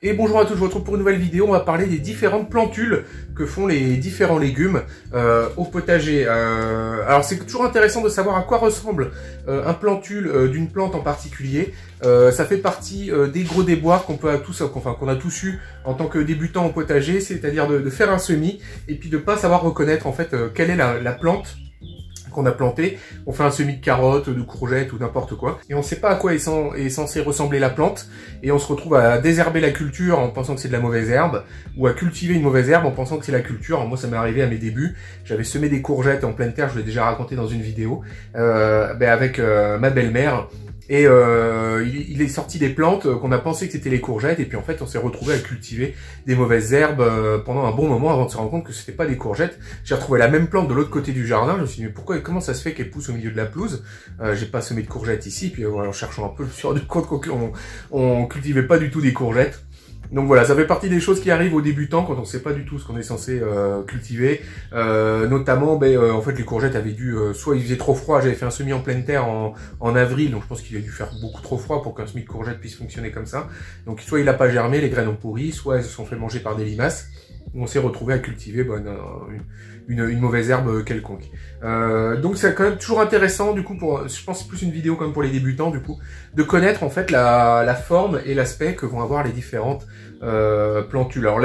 Et bonjour à tous, je vous retrouve pour une nouvelle vidéo. On va parler des différentes plantules que font les différents légumes au potager. Alors c'est toujours intéressant de savoir à quoi ressemble un plantule d'une plante en particulier. Ça fait partie des gros déboires qu'on a tous eu en tant que débutant au potager, c'est-à-dire de faire un semis et puis de pas savoir reconnaître en fait quelle est la plante qu'on a planté. On fait un semis de carottes, de courgettes ou n'importe quoi et on ne sait pas à quoi est censé ressembler la plante et on se retrouve à désherber la culture en pensant que c'est de la mauvaise herbe ou à cultiver une mauvaise herbe en pensant que c'est la culture. Alors moi ça m'est arrivé à mes débuts, j'avais semé des courgettes en pleine terre, je l'ai déjà raconté dans une vidéo avec ma belle-mère. Et il est sorti des plantes qu'on a pensé que c'était les courgettes et puis en fait on s'est retrouvé à cultiver des mauvaises herbes pendant un bon moment avant de se rendre compte que c'était pas des courgettes. J'ai retrouvé la même plante de l'autre côté du jardin, je me suis dit mais pourquoi, comment ça se fait qu'elle pousse au milieu de la pelouse, j'ai pas semé de courgettes ici, puis en cherchant un peu je me suis rendu compte qu'on cultivait pas du tout des courgettes. Donc voilà, ça fait partie des choses qui arrivent aux débutants quand on sait pas du tout ce qu'on est censé cultiver. Notamment, en fait, les courgettes avaient dû, soit il faisait trop froid, j'avais fait un semis en pleine terre en avril, donc je pense qu'il a dû faire beaucoup trop froid pour qu'un semis de courgettes puisse fonctionner comme ça. Donc soit il a pas germé, les graines ont pourri, soit elles se sont fait manger par des limaces. On s'est retrouvé à cultiver une mauvaise herbe quelconque. Donc c'est quand même toujours intéressant du coup je pense c'est plus une vidéo comme pour les débutants du coup, de connaître en fait la forme et l'aspect que vont avoir les différentes plantules. Alors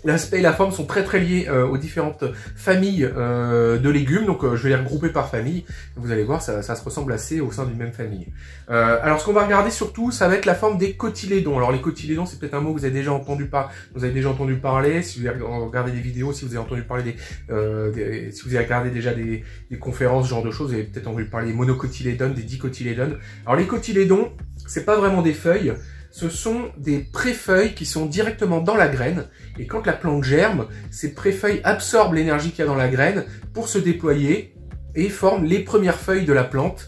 l'aspect et la forme sont très liés aux différentes familles de légumes, donc je vais les regrouper par famille. Vous allez voir, ça se ressemble assez au sein d'une même famille. Alors ce qu'on va regarder surtout, ça va être la forme des cotylédons. Alors les cotylédons, c'est peut-être un mot que vous avez déjà entendu parler, si vous avez regardé des vidéos, si vous avez entendu parler si vous avez regardé déjà des conférences, ce genre de choses, vous avez peut-être entendu parler des monocotylédones, des dicotylédones. Alors les cotylédons, c'est pas vraiment des feuilles. Ce sont des préfeuilles qui sont directement dans la graine et quand la plante germe, ces préfeuilles absorbent l'énergie qu'il y a dans la graine pour se déployer et forment les premières feuilles de la plante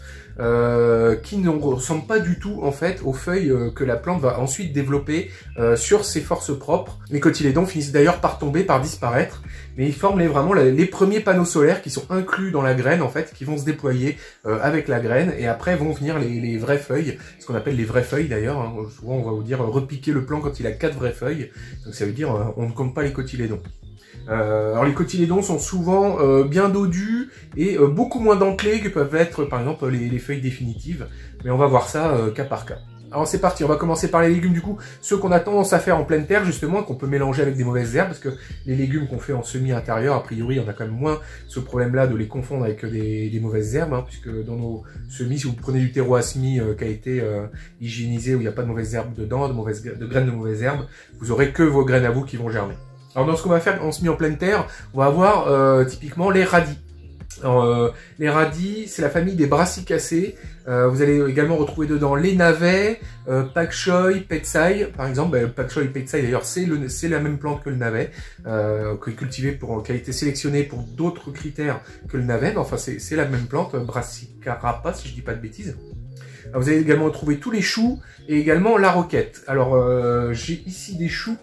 qui ne ressemblent pas du tout en fait aux feuilles que la plante va ensuite développer sur ses forces propres. Les cotylédons finissent d'ailleurs par tomber, par disparaître, mais ils forment vraiment les premiers panneaux solaires qui sont inclus dans la graine en fait, qui vont se déployer avec la graine et après vont venir les vraies feuilles, ce qu'on appelle les vraies feuilles d'ailleurs. Hein. Souvent on va vous dire repiquer le plant quand il a 4 vraies feuilles, donc ça veut dire on ne compte pas les cotylédons. Alors les cotylédons sont souvent bien dodus et beaucoup moins dentelés que peuvent être par exemple les feuilles définitives, mais on va voir ça cas par cas. Alors c'est parti, on va commencer par les légumes du coup, ceux qu'on a tendance à faire en pleine terre justement, qu'on peut mélanger avec des mauvaises herbes, parce que les légumes qu'on fait en semis intérieur, a priori on a quand même moins ce problème là de les confondre avec des mauvaises herbes, hein, puisque dans nos semis, si vous prenez du terreau à semis qui a été hygiénisé, où il n'y a pas de mauvaises herbes dedans, de graines de mauvaises herbes, vous aurez que vos graines à vous qui vont germer. Alors dans ce qu'on va faire en semis en pleine terre, on va avoir typiquement les radis. Alors, les radis, c'est la famille des brassicacées. Vous allez également retrouver dedans les navets, pak choi, petsai. Par exemple, pak choi et petsai d'ailleurs, c'est la même plante que le navet, qui a été sélectionnée pour d'autres critères que le navet. Mais enfin, c'est la même plante, Brassicarapa, si je dis pas de bêtises. Alors, vous allez également retrouver tous les choux et également la roquette. Alors, j'ai ici des choux.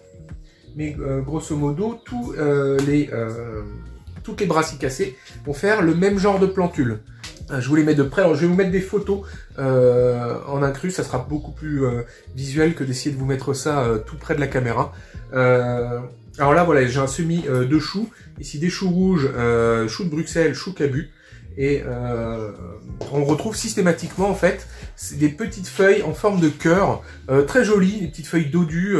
Mais grosso modo, toutes les brassicacées vont faire le même genre de plantule. Je vous les mets de près, alors je vais vous mettre des photos en incrus, ça sera beaucoup plus visuel que d'essayer de vous mettre ça tout près de la caméra. Alors là voilà, j'ai un semis de choux, ici des choux rouges, choux de Bruxelles, choux cabu. Et on retrouve systématiquement en fait des petites feuilles en forme de cœur, très jolies, des petites feuilles dodues,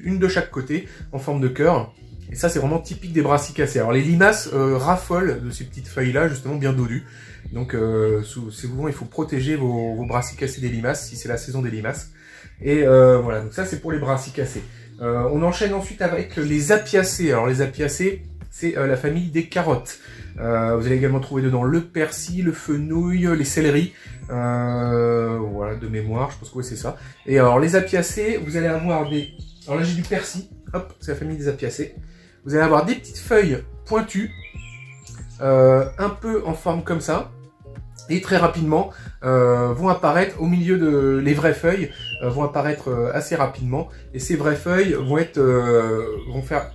une de chaque côté, en forme de cœur. Et ça c'est vraiment typique des brassicacées. Alors les limaces raffolent de ces petites feuilles là, justement bien dodues. Donc souvent il faut protéger vos brassicacées des limaces, si c'est la saison des limaces. Et voilà, donc ça c'est pour les brassicacées. On enchaîne ensuite avec les apiacées. Alors les apiacées, c'est la famille des carottes. Vous allez également trouver dedans le persil, le fenouil, les céleris, voilà, de mémoire, je pense que oui, c'est ça. Et alors les apiacées, vous allez avoir alors là j'ai du persil, hop, c'est la famille des apiacées. Vous allez avoir des petites feuilles pointues, un peu en forme comme ça, et très rapidement vont apparaître au milieu de... Les vraies feuilles vont apparaître assez rapidement, et ces vraies feuilles vont faire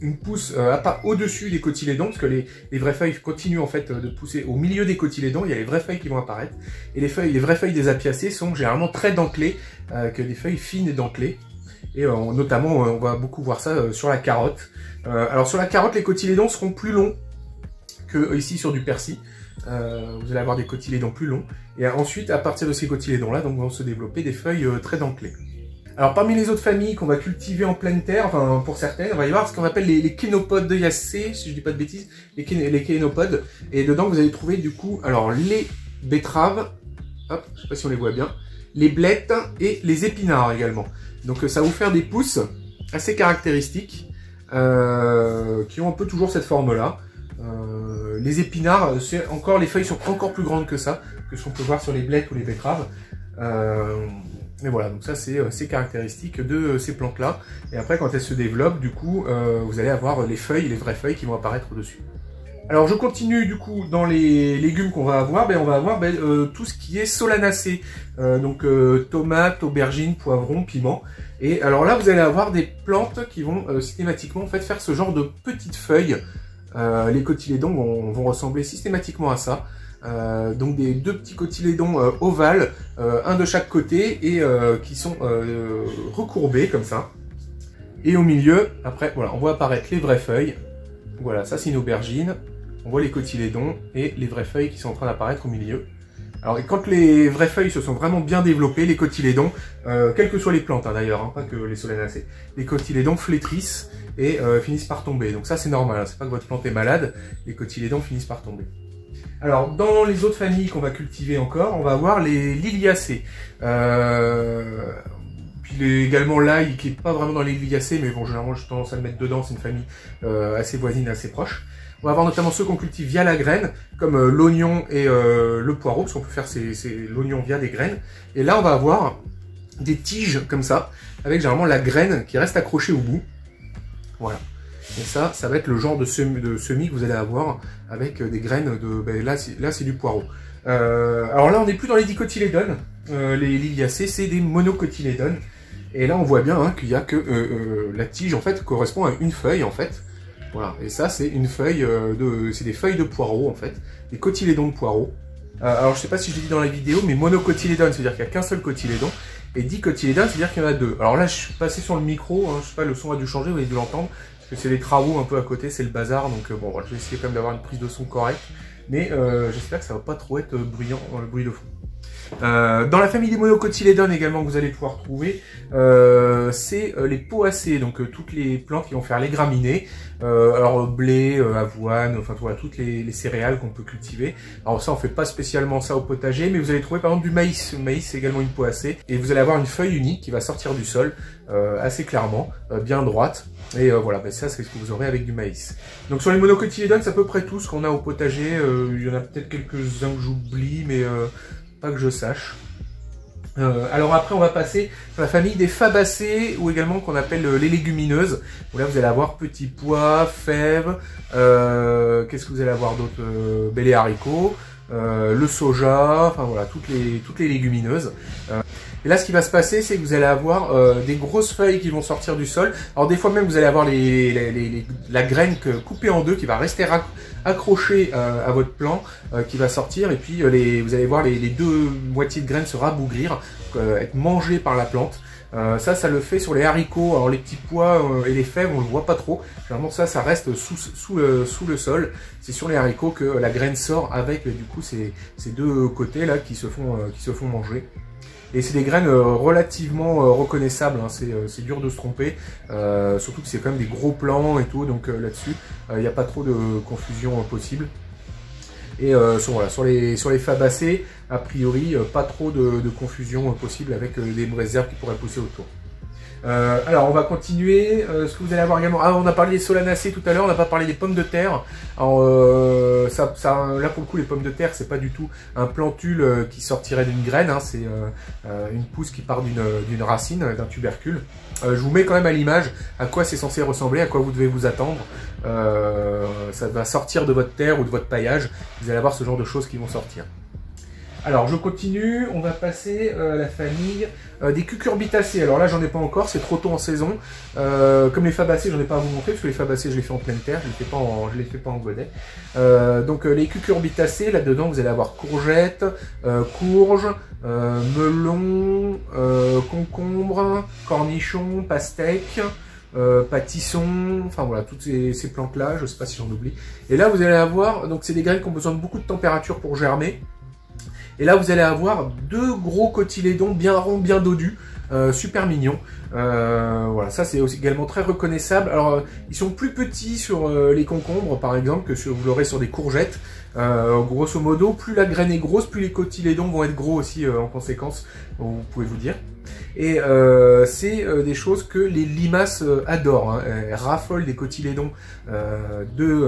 une pousse au-dessus des cotylédons, parce que les vraies feuilles continuent en fait de pousser au milieu des cotylédons, il y a les vraies feuilles qui vont apparaître, et les vraies feuilles des apiacées sont généralement très dentelées, que des feuilles fines et dentelées. Et notamment, on va beaucoup voir ça sur la carotte. Alors sur la carotte, les cotylédons seront plus longs que ici sur du persil. Vous allez avoir des cotylédons plus longs. Et ensuite, à partir de ces cotylédons-là, donc vont se développer des feuilles très dentelées. Alors parmi les autres familles qu'on va cultiver en pleine terre, enfin pour certaines, on va y voir ce qu'on appelle les kénopodes de Yacée, si je dis pas de bêtises, les kénopodes. Et dedans, vous allez trouver du coup, alors les betteraves, hop, je sais pas si on les voit bien, les blettes et les épinards également. Donc ça va vous faire des pousses assez caractéristiques, qui ont un peu toujours cette forme-là. Les épinards, les feuilles sont encore plus grandes que ça, que ce qu'on peut voir sur les blettes ou les betteraves. Mais voilà, donc ça c'est caractéristique de ces plantes-là. Et après, quand elles se développent, du coup, vous allez avoir les feuilles, les vraies feuilles qui vont apparaître dessus. Alors je continue du coup dans les légumes qu'on va avoir, on va avoir tout ce qui est solanacées, donc tomates, aubergines, poivrons, piments. Et alors là vous allez avoir des plantes qui vont systématiquement en fait faire ce genre de petites feuilles. Les cotylédons vont ressembler systématiquement à ça. Donc des deux petits cotylédons ovales, un de chaque côté et qui sont recourbés comme ça. Et au milieu, après voilà, on voit apparaître les vraies feuilles. Voilà, ça c'est une aubergine. On voit les cotylédons et les vraies feuilles qui sont en train d'apparaître au milieu. Alors, et quand les vraies feuilles se sont vraiment bien développées, les cotylédons, quelles que soient les plantes d'ailleurs, pas que les solanacées, les cotylédons flétrissent et finissent par tomber. Donc ça c'est normal, c'est pas que votre plante est malade, les cotylédons finissent par tomber. Alors, dans les autres familles qu'on va cultiver encore, on va avoir les liliacées. Puis également l'ail, qui est pas vraiment dans les liliacées, mais bon, généralement j'ai tendance à le mettre dedans, c'est une famille assez voisine, assez proche. On va avoir notamment ceux qu'on cultive via la graine, comme l'oignon et le poireau, parce qu'on peut faire l'oignon via des graines. Et là, on va avoir des tiges comme ça, avec généralement la graine qui reste accrochée au bout. Voilà. Et ça va être le genre de semis que vous allez avoir avec des graines de... là, c'est du poireau. Alors là, on n'est plus dans les dicotylédones. Les liliacées, c'est des monocotylédones. Et là, on voit bien qu'il n'y a que la tige, en fait, correspond à une feuille, en fait. Voilà, et ça c'est une feuille c'est des feuilles de poireau en fait, des cotylédons de poireau. Alors je sais pas si je l'ai dit dans la vidéo, mais monocotylédone, c'est-à-dire qu'il n'y a qu'un seul cotylédon, et dicotylédone, c'est-à-dire qu'il y en a deux. Alors là je suis passé sur le micro, je sais pas, le son a dû changer, vous avez dû l'entendre, parce que c'est les travaux un peu à côté, c'est le bazar, donc bon, je vais essayer quand même d'avoir une prise de son correcte, mais j'espère que ça va pas trop être bruyant dans le bruit de fond. Dans la famille des monocotylédones également que vous allez pouvoir trouver, c'est les poacées, donc toutes les plantes qui vont faire les graminées, alors blé, avoine, enfin voilà, toutes les céréales qu'on peut cultiver. Alors ça on fait pas spécialement ça au potager, mais vous allez trouver par exemple du maïs. Le maïs c'est également une poacée, et vous allez avoir une feuille unique qui va sortir du sol assez clairement, bien droite. Et voilà, ça c'est ce que vous aurez avec du maïs. Donc sur les monocotylédones, c'est à peu près tout ce qu'on a au potager. Il y en a peut-être quelques-uns que j'oublie, mais pas que je sache. Alors après on va passer sur la famille des fabacées, ou également qu'on appelle les légumineuses, où là vous allez avoir petits pois, fèves, qu'est-ce que vous allez avoir d'autre, les haricots, le soja, enfin voilà, toutes les légumineuses. Et là, ce qui va se passer, c'est que vous allez avoir des grosses feuilles qui vont sortir du sol. Alors des fois même, vous allez avoir la graine coupée en deux qui va rester accrochée à votre plant, qui va sortir. Et puis vous allez voir les deux moitiés de graines se rabougrir, être mangées par la plante. Ça le fait sur les haricots. Alors les petits pois et les fèves, on le voit pas trop. Généralement ça reste sous le sol. C'est sur les haricots que la graine sort avec du coup ces deux côtés là qui se font manger. Et c'est des graines relativement reconnaissables, c'est dur de se tromper, surtout que c'est quand même des gros plants et tout, donc là-dessus, il n'y a pas trop de confusion possible. Et sur les fabacées, a priori, pas trop de confusion possible avec des mauvaises herbes qui pourraient pousser autour. Alors on va continuer, ce que vous allez avoir également, on a parlé des solanacées tout à l'heure, on n'a pas parlé des pommes de terre. Alors là pour le coup les pommes de terre c'est pas du tout un plantule qui sortirait d'une graine, c'est une pousse qui part d'une racine, d'un tubercule. Je vous mets quand même à l'image à quoi c'est censé ressembler, à quoi vous devez vous attendre. Ça va sortir de votre terre ou de votre paillage, vous allez avoir ce genre de choses qui vont sortir. Alors je continue, on va passer à la famille des cucurbitacées. Alors là j'en ai pas encore, c'est trop tôt en saison. Comme les fabacées, j'en ai pas à vous montrer parce que les fabacées je les fais en pleine terre, je les fais pas en godet. Donc les cucurbitacées, là-dedans vous allez avoir courgettes, courges, melons, concombres, cornichons, pastèques. Pâtisson, enfin voilà, toutes ces plantes-là, je sais pas si j'en oublie. Et là, vous allez avoir, donc c'est des graines qui ont besoin de beaucoup de température pour germer. Et là, vous allez avoir deux gros cotylédons bien ronds, bien dodus, super mignons. Voilà, ça c'est aussi également très reconnaissable. Alors, ils sont plus petits sur les concombres, par exemple, que vous l'aurez sur des courgettes. Grosso modo, plus la graine est grosse, plus les cotylédons vont être gros aussi en conséquence, vous pouvez vous dire. Et c'est des choses que les limaces adorent, hein. Elles raffolent des cotylédons de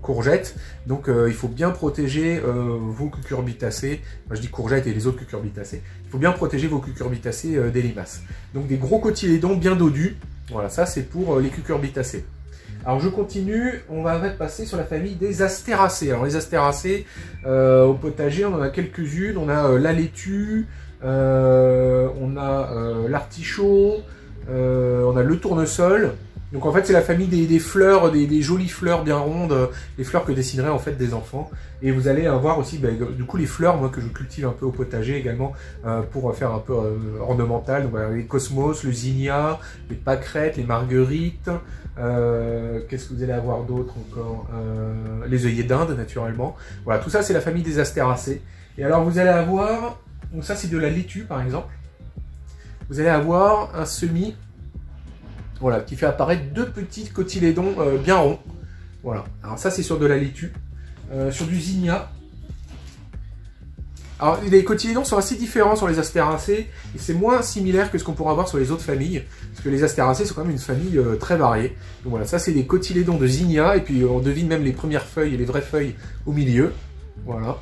courgettes. Donc il faut bien protéger vos cucurbitacées. Moi je dis courgettes et les autres cucurbitacées. Il faut bien protéger vos cucurbitacées des limaces. Donc des gros cotylédons bien dodus. Voilà, ça c'est pour les cucurbitacées. Alors je continue, on va passer sur la famille des astéracées. Alors les astéracées, au potager, on en a quelques-unes. On a la laitue, on a l'artichaut, on a le tournesol. Donc en fait c'est la famille des fleurs, des jolies fleurs bien rondes, les fleurs que dessineraient en fait des enfants. Et vous allez avoir aussi du coup les fleurs, moi que je cultive un peu au potager également pour faire un peu ornemental. Donc voilà, les cosmos, le zinnia, les pâquerettes, les marguerites. Qu'est-ce que vous allez avoir d'autre encore? Les œillets d'Inde naturellement. Voilà, tout ça c'est la famille des astéracées. Et alors vous allez avoir, donc ça c'est de la laitue par exemple. Vous allez avoir un semis, voilà, qui fait apparaître deux petits cotylédons bien ronds. Voilà, alors ça c'est sur de la laitue. Sur du zinnia. Alors les cotylédons sont assez différents sur les astéracées et c'est moins similaire que ce qu'on pourra voir sur les autres familles, parce que les astéracées sont quand même une famille très variée. Donc voilà, ça c'est des cotylédons de zinnia et puis on devine même les premières feuilles et les vraies feuilles au milieu. Voilà.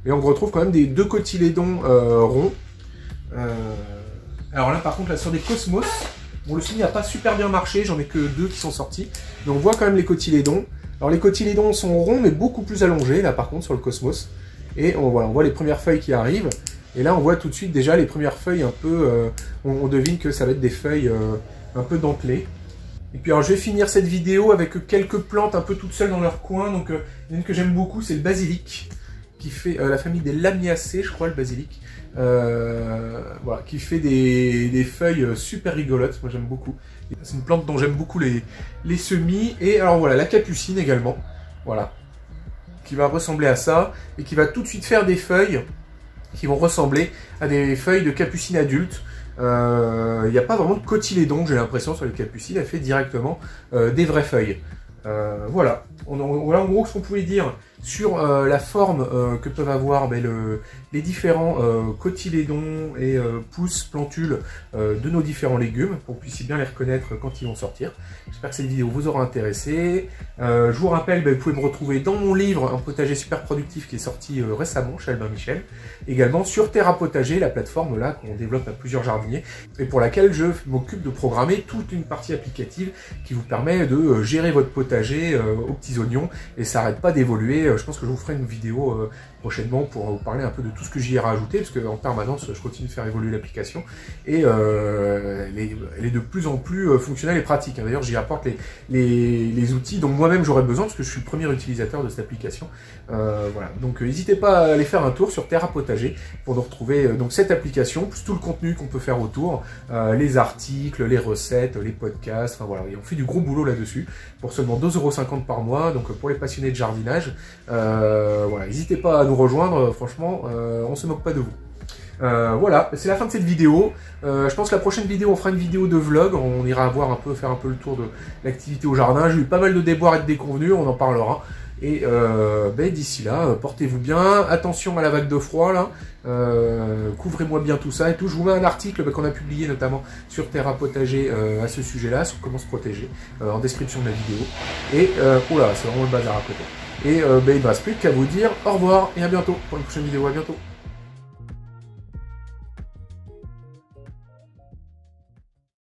Et on retrouve quand même des deux cotylédons ronds. Alors là par contre là sur des cosmos, bon le semis n'a pas super bien marché, j'en ai que deux qui sont sortis, mais on voit quand même les cotylédons. Alors les cotylédons sont ronds mais beaucoup plus allongés là par contre sur le cosmos. Et on voit les premières feuilles qui arrivent. Et là on voit tout de suite déjà les premières feuilles un peu, on devine que ça va être des feuilles un peu dentelées. Et puis alors je vais finir cette vidéo avec quelques plantes un peu toutes seules dans leur coin. Donc une que j'aime beaucoup c'est le basilic, qui fait la famille des lamiacées je crois le basilic. Voilà, qui fait des feuilles super rigolotes, moi j'aime beaucoup. C'est une plante dont j'aime beaucoup les semis. Et alors voilà, la capucine également, voilà, qui va ressembler à ça, et qui va tout de suite faire des feuilles qui vont ressembler à des feuilles de capucine adulte. Il n'y a pas vraiment de cotylédon, j'ai l'impression, sur les capucines, elle fait directement des vraies feuilles. Voilà, voilà en gros ce qu'on pouvait dire sur la forme que peuvent avoir les différents cotylédons et pousses, plantules de nos différents légumes, pour que vous puissiez bien les reconnaître quand ils vont sortir. J'espère que cette vidéo vous aura intéressé. Je vous rappelle, vous pouvez me retrouver dans mon livre Un potager super productif qui est sorti récemment chez Albin Michel. Également sur Terra Potager, la plateforme là qu'on développe à plusieurs jardiniers et pour laquelle je m'occupe de programmer toute une partie applicative qui vous permet de gérer votre potager aux petits oignons, et ça n'arrête pas d'évoluer. Je pense que je vous ferai une vidéo prochainement pour vous parler un peu de tout ce que j'y ai rajouté, parce qu'en permanence je continue de faire évoluer l'application et elle est de plus en plus fonctionnelle et pratique. D'ailleurs j'y apporte les outils dont moi-même j'aurais besoin, parce que je suis le premier utilisateur de cette application. Voilà, donc n'hésitez pas à aller faire un tour sur Terra Potager pour nous retrouver donc cette application, plus tout le contenu qu'on peut faire autour, les articles, les recettes, les podcasts, enfin voilà, et on fait du gros boulot là-dessus pour seulement 2,50 € par mois, donc pour les passionnés de jardinage. Voilà, n'hésitez pas à nous rejoindre, franchement, on se moque pas de vous. Voilà, c'est la fin de cette vidéo. Je pense que la prochaine vidéo, on fera une vidéo de vlog, on ira voir faire un peu le tour de l'activité au jardin. J'ai eu pas mal de déboires et de déconvenus, on en parlera. Et d'ici là, portez-vous bien, attention à la vague de froid là, couvrez-moi bien tout ça et tout. Je vous mets un article qu'on a publié notamment sur Terra Potager à ce sujet-là, sur comment se protéger, en description de la vidéo. Et oula, c'est vraiment le bazar à côté. Et il ne me reste plus qu'à vous dire au revoir et à bientôt pour une prochaine vidéo. À bientôt.